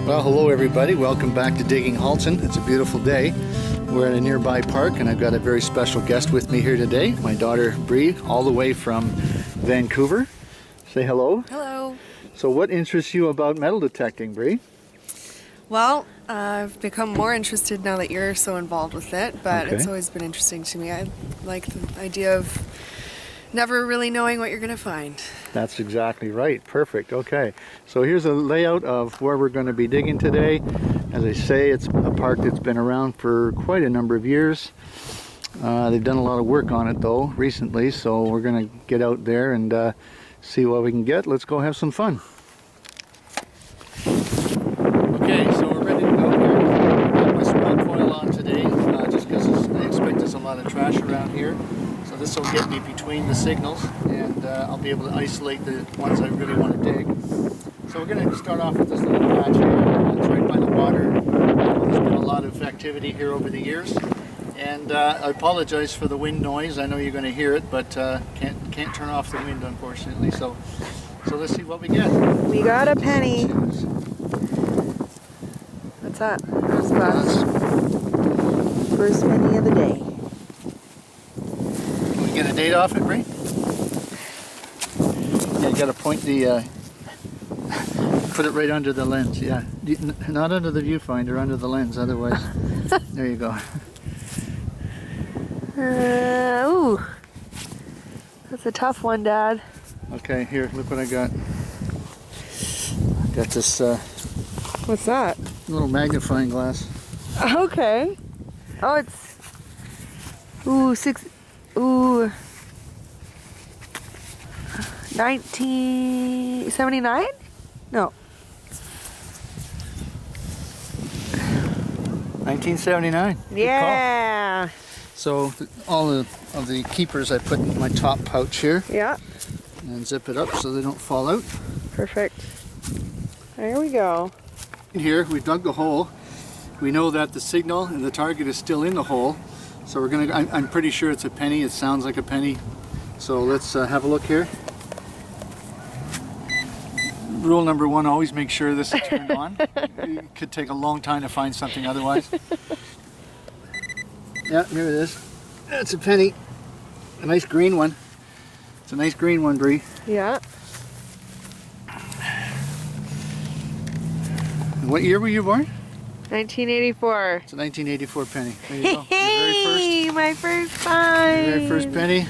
Well, hello everybody. Welcome back to Digging Halton. It's a beautiful day. We're at a nearby park and I've got a very special guest with me here today. My daughter Bree, all the way from Vancouver. Say hello. Hello. So what interests you about metal detecting, Bree? Well, I've become more interested now that you're so involved with it, but Okay. It's always been interesting to me. I like the idea of never really knowing what you're going to find. That's exactly right. Perfect. Okay. So here's a layout of where we're going to be digging today. As I say, it's a park that's been around for quite a number of years. They've done a lot of work on it though recently, so we're going to get out there and see what we can get. Let's go have some fun. Okay, so we're ready to go here. I've got my small coil on today, just because I expect there's a lot of trash around here. So this will get me between the signals, and I'll be able to isolate the ones I really want to dig. So we're going to start off with this little patch here. It's right by the water. There's been a lot of activity here over the years. And I apologize for the wind noise. I know you're going to hear it, but can't turn off the wind, unfortunately. So let's see what we get. We got a penny. What's that? There's the first penny of the day. Can we get a date off it, Bree? Yeah, you got to point the, put it right under the lens. Yeah, not under the viewfinder, under the lens. Otherwise, there you go. Ooh, that's a tough one, Dad. Okay, here, look what I got. Got this What's that? little magnifying glass. Okay. Oh, it's 1979? No. 1979. Good call. Yeah. So all of the keepers I put in my top pouch here Yeah. and zip it up so they don't fall out. Perfect. There we go. Here we dug the hole. We know that the signal and the target is still in the hole. So we're gonna, I'm pretty sure it's a penny. It sounds like a penny. So let's have a look here. Rule number one, always make sure this is turned on. It could take a long time to find something otherwise. Yeah, here it is. That's a penny. A nice green one. It's a nice green one, Bree. Yeah. What year were you born? 1984. It's a 1984 penny. There you go. Your very Hey, my first find. Your very first penny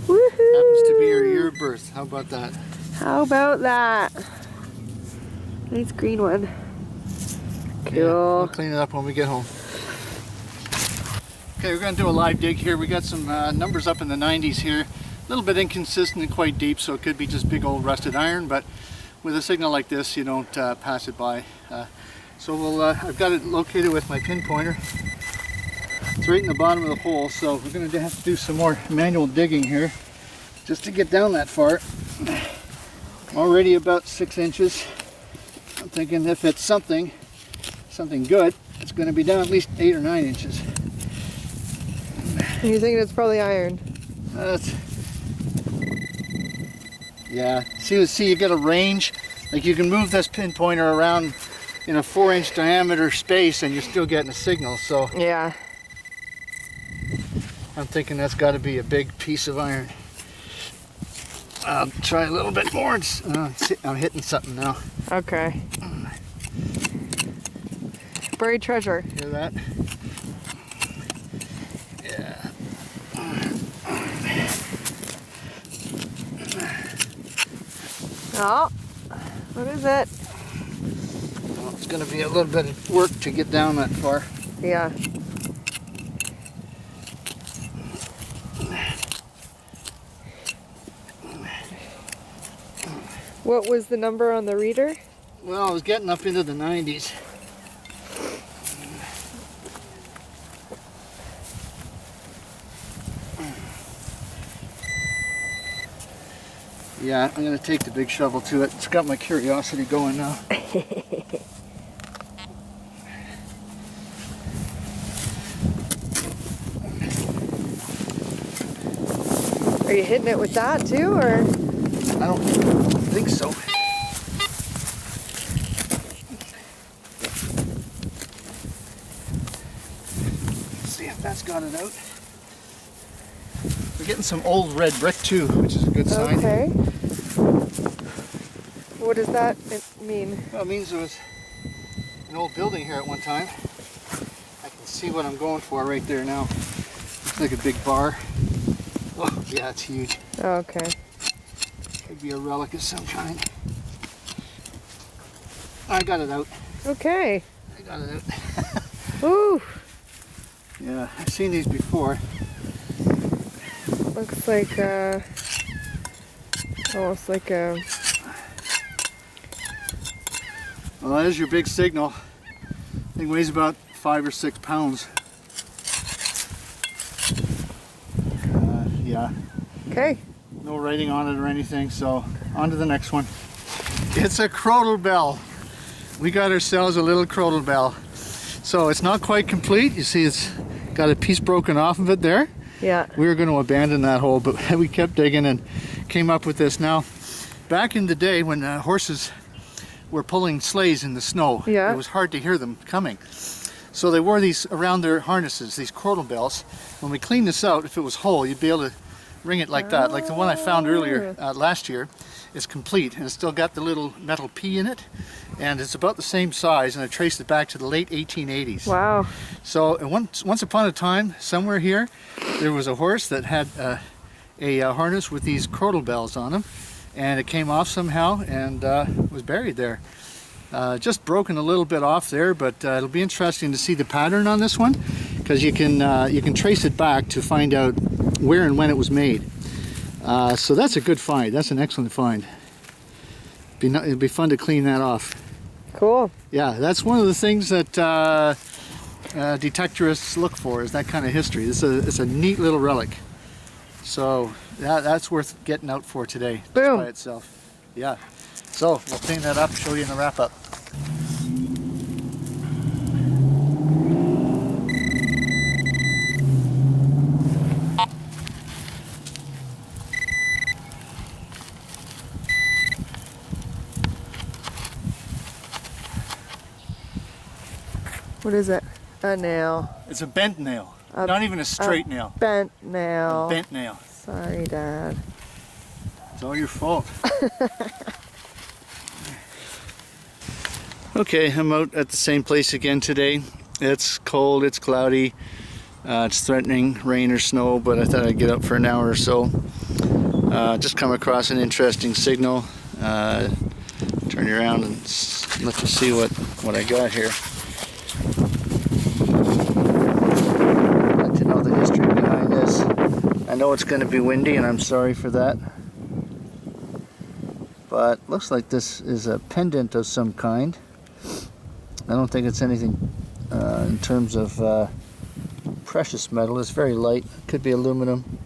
Woohoo! happens to be your year of birth. How about that? How about that? Nice green one. Cool. Yeah, we'll clean it up when we get home. Okay, we're going to do a live dig here. We got some numbers up in the 90s here. A little bit inconsistent and quite deep, so it could be just big old rusted iron, but with a signal like this, you don't pass it by. So we'll, I've got it located with my pinpointer. It's right in the bottom of the hole, so we're going to have to do some more manual digging here just to get down that far. Already about 6 inches. I'm thinking if it's something good, it's going to be down at least 8 or 9 inches. You're thinking it's probably iron. Yeah. See, you get a range. Like you can move this pinpointer around in a 4-inch diameter space, and you're still getting a signal. So Yeah. I'm thinking that's got to be a big piece of iron. I'll try a little bit more. I'm hitting something now. Okay. Buried treasure. Hear that? Yeah. Oh, what is it? Well, it's going to be a little bit of work to get down that far. Yeah. What was the number on the reader? Well, I was getting up into the 90s. Yeah, I'm going to take the big shovel to it. It's got my curiosity going now. Are you hitting it with that too, or? I don't think so. got it out. We're getting some old red brick too, which is a good sign. Okay. What does that mean? Well, it means there was an old building here at one time. I can see what I'm going for right there now. Looks like a big bar. Oh, yeah, it's huge. Okay. Could be a relic of some kind. I got it out. Okay. I got it out. Ooh. Yeah, I've seen these before. Looks like almost like a. Well, that is your big signal. I think it weighs about 5 or 6 pounds. Yeah. Okay. No writing on it or anything, so on to the next one. It's a crotal bell. We got ourselves a little crotal bell. So it's not quite complete. You see it's got a piece broken off of it there. Yeah. We were going to abandon that hole, but we kept digging and came up with this. Now, back in the day when horses were pulling sleighs in the snow, Yeah. it was hard to hear them coming. So they wore these around their harnesses, these crotal bells. When we cleaned this out, if it was whole, you'd be able to ring it like that. Like the one I found earlier last year is complete, and it's still got the little metal P in it, and it's about the same size, and I traced it back to the late 1880s. Wow. So once upon a time, somewhere here, there was a horse that had a harness with these crotal bells on them, and it came off somehow and was buried there. Just broken a little bit off there, but it'll be interesting to see the pattern on this one, because you can trace it back to find out where and when it was made. So that's a good find. That's an excellent find. It'd be fun to clean that off. Cool. Yeah, that's one of the things that detectorists look for, is that kind of history. It's a neat little relic. So that's worth getting out for today. Boom. Just by itself. Yeah. So we'll clean that up, show you in the wrap up. What is it? A nail. It's a bent nail. Not even a straight nail. Bent nail. A bent nail. Sorry, Dad. It's all your fault. Okay, I'm out at the same place again today. It's cold, it's cloudy, it's threatening rain or snow, but I thought I'd get up for an hour or so. Just come across an interesting signal. Turn you around and let you see what I got here. I'd like to know the history behind this. I know it's going to be windy, and I'm sorry for that. But looks like this is a pendant of some kind. I don't think it's anything in terms of precious metal. It's very light. Could be aluminum.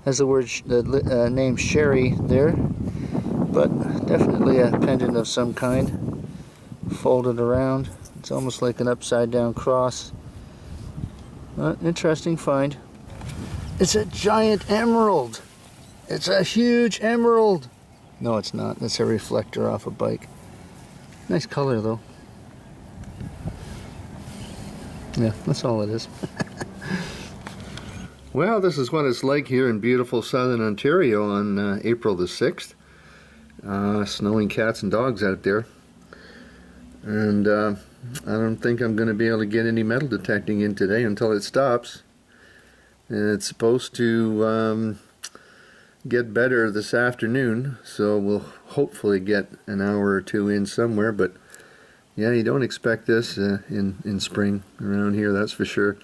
Has the name Sherry there, but definitely a pendant of some kind. Folded around. It's almost like an upside down cross. Interesting find. It's a giant emerald. It's a huge emerald. No, it's not. That's a reflector off a bike. Nice color though. Yeah, that's all it is. Well, this is what it's like here in beautiful southern Ontario on April the 6th. Snowing cats and dogs out there. And I don't think I'm going to be able to get any metal detecting in today until it stops. And it's supposed to get better this afternoon, so we'll hopefully get an hour or two in somewhere, but yeah, you don't expect this in spring around here, that's for sure.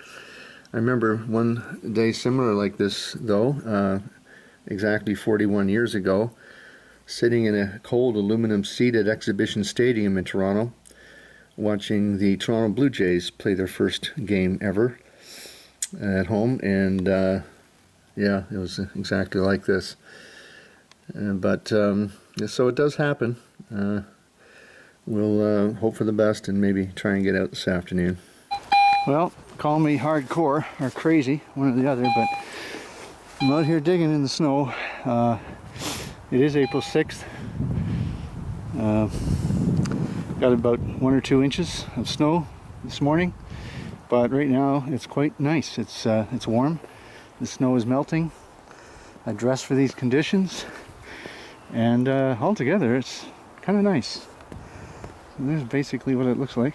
I remember one day similar like this though, exactly 41 years ago, sitting in a cold aluminum seat at Exhibition Stadium in Toronto, watching the Toronto Blue Jays play their first game ever at home, and yeah, it was exactly like this. But so it does happen. We'll hope for the best and maybe try and get out this afternoon. Well, call me hardcore or crazy, one or the other, but I'm out here digging in the snow. It is April 6th. Got about 1 or 2 inches of snow this morning, but right now it's quite nice. It's warm. The snow is melting. I dressed for these conditions, and altogether it's kind of nice. So there's basically what it looks like.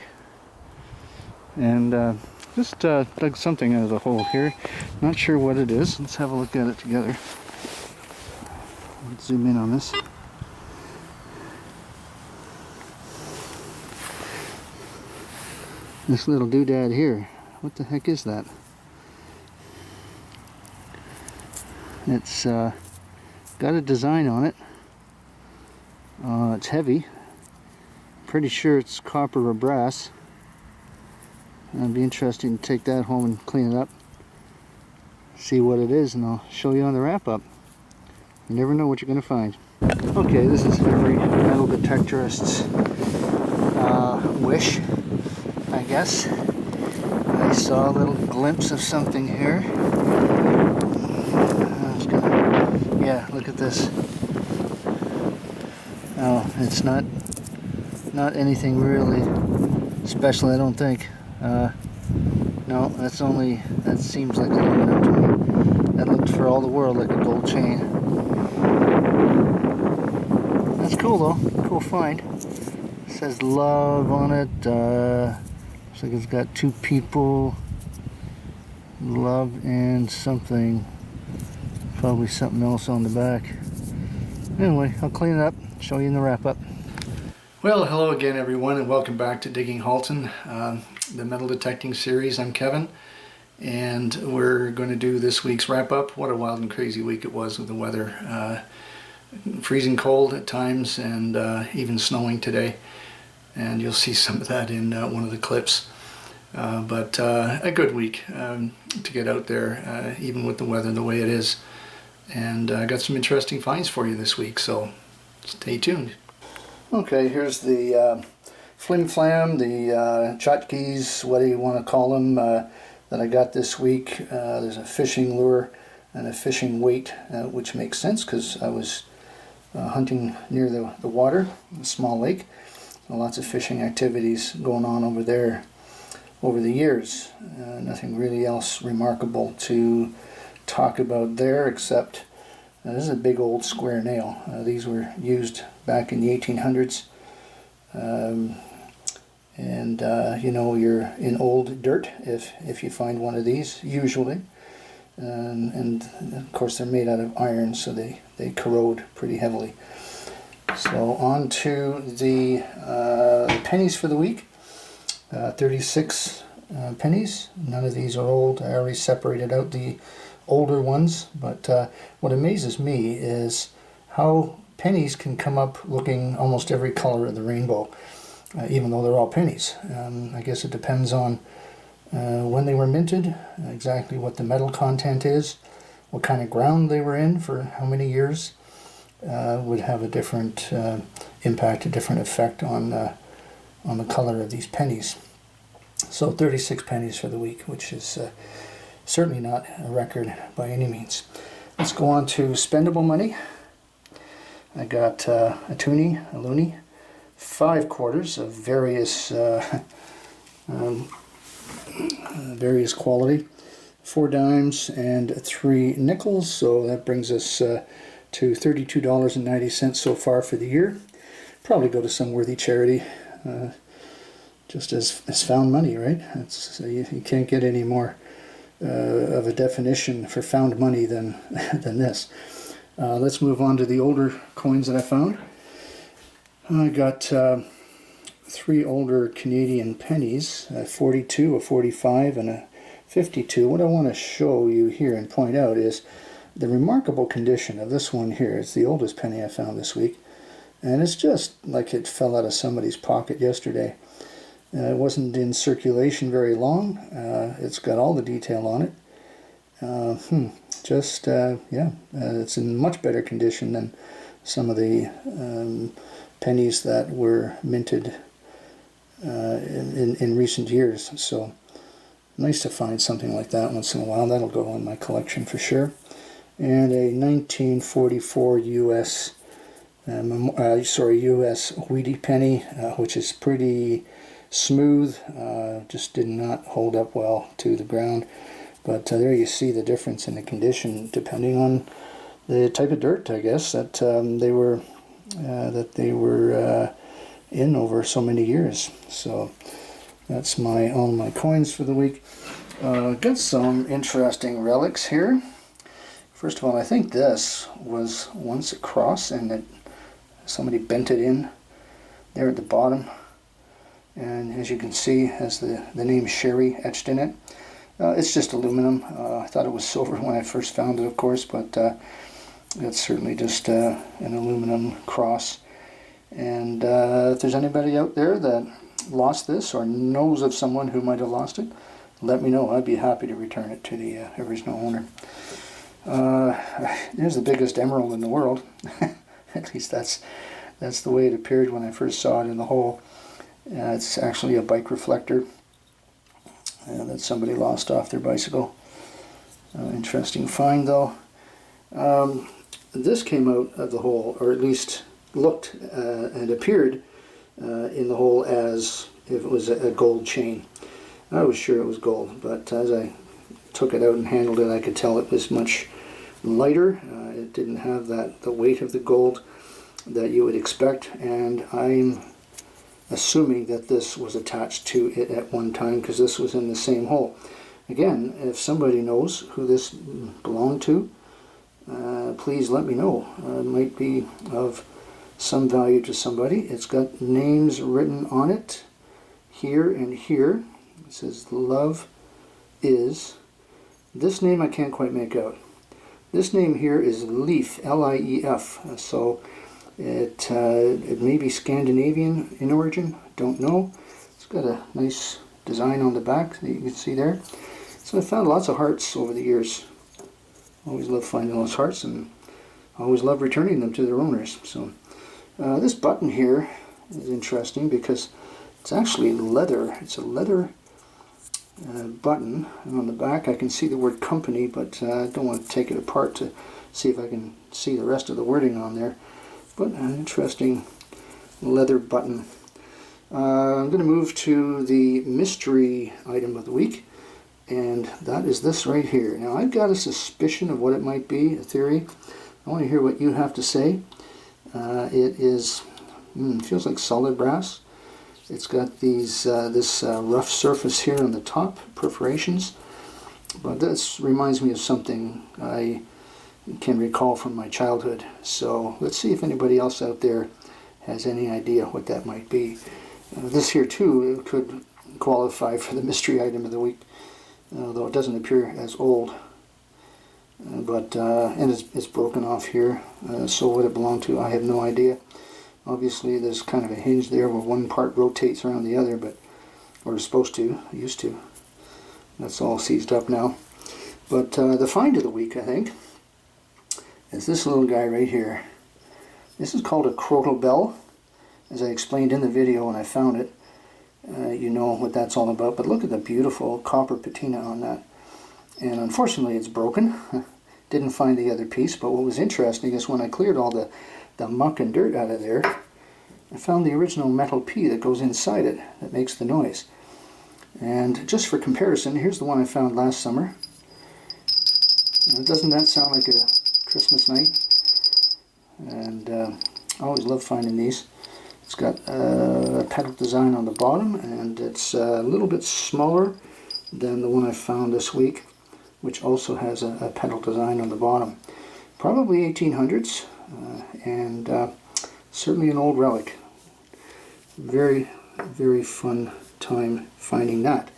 And just dug something out of the hole here. Not sure what it is. Let's have a look at it together. Let's zoom in on this. This little doodad here. What the heck is that? It's got a design on it. It's heavy. Pretty sure it's copper or brass. It'd be interesting to take that home and clean it up. See what it is, and I'll show you on the wrap-up. You never know what you're going to find. Okay, this is every metal detectorist's wish, I guess. I saw a little glimpse of something here. Yeah, look at this. Oh, it's not anything really special, I don't think. No, that seems like aluminum to me. That looked for all the world like a gold chain. That's cool though, cool find. It says love on it. Looks like it's got two people. Love and something. Probably something else on the back. Anyway, I'll clean it up, show you in the wrap up. Well, hello again everyone, and welcome back to Digging Halton, the metal detecting series. I'm Kevin, and we're going to do this week's wrap up. What a wild and crazy week it was with the weather. Freezing cold at times, and even snowing today. And you'll see some of that in one of the clips. But a good week to get out there, even with the weather the way it is. And I got some interesting finds for you this week, so stay tuned. Okay, here's the flim flam, the tchotchkes, what do you want to call them, that I got this week. There's a fishing lure and a fishing weight, which makes sense because I was hunting near the water, a small lake. So lots of fishing activities going on over there over the years. Nothing really else remarkable to talk about there, except this is a big old square nail. These were used back in the 1800s. You know, you're in old dirt if you find one of these, usually. And of course they're made out of iron, so they corrode pretty heavily. So on to the pennies for the week. 36 pennies. None of these are old. I already separated out the older ones, but what amazes me is how pennies can come up looking almost every color of the rainbow, even though they're all pennies. I guess it depends on when they were minted, exactly what the metal content is, what kind of ground they were in for how many years. Would have a different impact, a different effect on the color of these pennies. So 36 pennies for the week, which is certainly not a record by any means. Let's go on to spendable money. I got a toonie, a loonie, 5 quarters of various various quality, 4 dimes and 3 nickels. So that brings us to $32.90 so far for the year. Probably go to some worthy charity, just as found money, right? You can't get any more of a definition for found money than this. Let's move on to the older coins that I found. I got 3 older Canadian pennies, a 42, a 45, and a 52. What I want to show you here and point out is the remarkable condition of this one here. It's the oldest penny I found this week, and it's just like it fell out of somebody's pocket yesterday. It wasn't in circulation very long. It's got all the detail on it. It's in much better condition than some of the pennies that were minted in recent years. So nice to find something like that once in a while. That'll go in my collection for sure. And a 1944 U.S. U.S. Wheatie penny, which is pretty smooth, just did not hold up well to the ground. But there you see the difference in the condition depending on the type of dirt, I guess, that they were in over so many years. So that's all my coins for the week. Got some interesting relics here. First of all, I think this was once a cross, and that somebody bent it in there at the bottom. And as you can see, has the name Sherry etched in it. It's just aluminum. I thought it was silver when I first found it, of course, but it's certainly just an aluminum cross. And if there's anybody out there that lost this or knows of someone who might have lost it, let me know. I'd be happy to return it to the original owner. Here's the biggest emerald in the world. At least that's the way it appeared when I first saw it in the hole. It's actually a bike reflector that somebody lost off their bicycle. Interesting find, though. This came out of the hole, or at least looked and appeared in the hole as if it was a gold chain. I was sure it was gold, but as I took it out and handled it, I could tell it was much lighter. It didn't have the weight of the gold that you would expect, and I'm assuming that this was attached to it at one time because this was in the same hole. Again, if somebody knows who this belonged to, please let me know. It might be of some value to somebody. It's got names written on it here and here. It says Love Is. This name I can't quite make out. This name here is Lief, L-I-E-F. So it may be Scandinavian in origin. Don't know. It's got a nice design on the back that you can see there. So I found lots of hearts over the years. Always love finding those hearts, and always love returning them to their owners. So this button here is interesting because it's actually leather. It's a leather button, and on the back I can see the word company, but I don't want to take it apart to see if I can see the rest of the wording on there. But an interesting leather button. I'm going to move to the mystery item of the week, and that is this right here. Now I've got a suspicion of what it might be, a theory. I want to hear what you have to say. It is feels like solid brass. It's got these this rough surface here on the top, perforations, but this reminds me of something I can recall from my childhood. So let's see if anybody else out there has any idea what that might be. This here too could qualify for the mystery item of the week, although it doesn't appear as old. But and it's broken off here. So what it belonged to, I have no idea. Obviously there's kind of a hinge there where one part rotates around the other, but or is supposed to, used to. That's all seized up now. But the find of the week, I think, is this little guy right here. This is called a crotal bell. As I explained in the video when I found it, you know what that's all about. But look at the beautiful copper patina on that. And unfortunately it's broken. Didn't find the other piece, but what was interesting is when I cleared all the muck and dirt out of there, I found the original metal P that goes inside it that makes the noise. And just for comparison, here's the one I found last summer. And doesn't that sound like a Christmas night? And I always love finding these. It's got a pedal design on the bottom, and it's a little bit smaller than the one I found this week, which also has a pedal design on the bottom. Probably 1800s, and certainly an old relic. Very, very fun time finding that.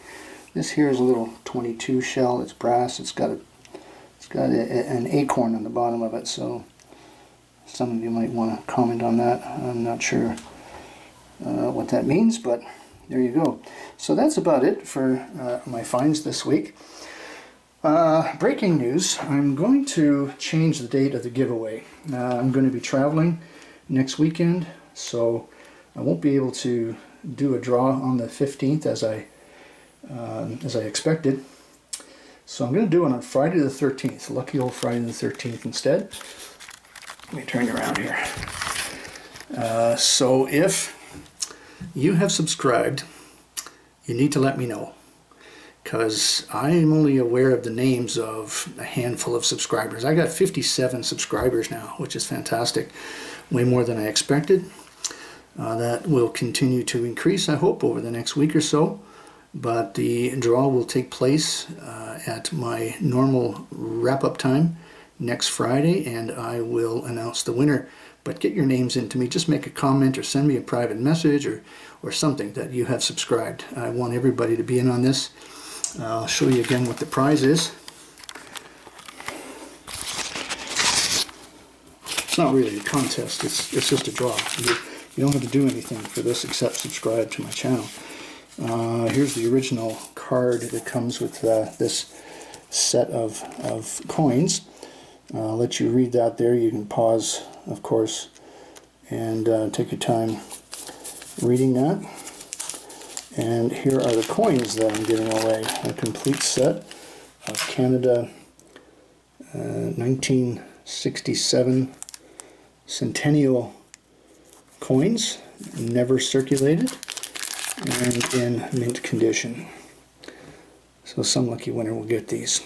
This here is a little 22 shell. It's brass. It's got an acorn on the bottom of it, so some of you might want to comment on that. I'm not sure what that means, but there you go. So that's about it for my finds this week. Breaking news, I'm going to change the date of the giveaway. I'm going to be traveling next weekend, so I won't be able to do a draw on the 15th as I expected. So I'm going to do it on Friday the 13th, lucky old Friday the 13th instead. Let me turn you around here. So if you have subscribed you need to let me know, because I am only aware of the names of a handful of subscribers. I got 57 subscribers now, which is fantastic. Way more than I expected. That will continue to increase, I hope, over the next week or so. But the draw will take place at my normal wrap-up time next Friday, and I will announce the winner. But get your names into me. Just make a comment or send me a private message or something that you have subscribed. I want everybody to be in on this. I'll show you again what the prize is. It's not really a contest, it's just a draw. You don't have to do anything for this except subscribe to my channel. Here's the original card that comes with this set of coins. I'll let you read that there. You can pause, of course, and take your time reading that. And here are the coins that I'm giving away. A complete set of Canada 1967 Centennial coins, never circulated, and in mint condition. So some lucky winner will get these.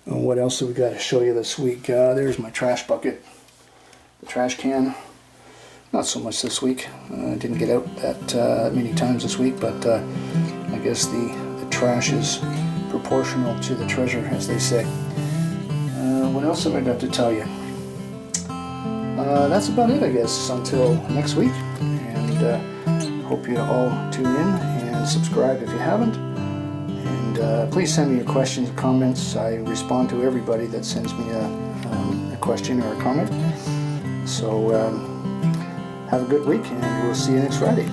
What else have we got to show you this week? There's my trash bucket, the trash can. Not so much this week. I didn't get out that many times this week, but I guess the trash is proportional to the treasure, as they say. What else have I got to tell you? That's about it, I guess, until next week. And hope you all tune in and subscribe if you haven't. And please send me your questions and comments. I respond to everybody that sends me a question or a comment. So have a good week, and we'll see you next Friday.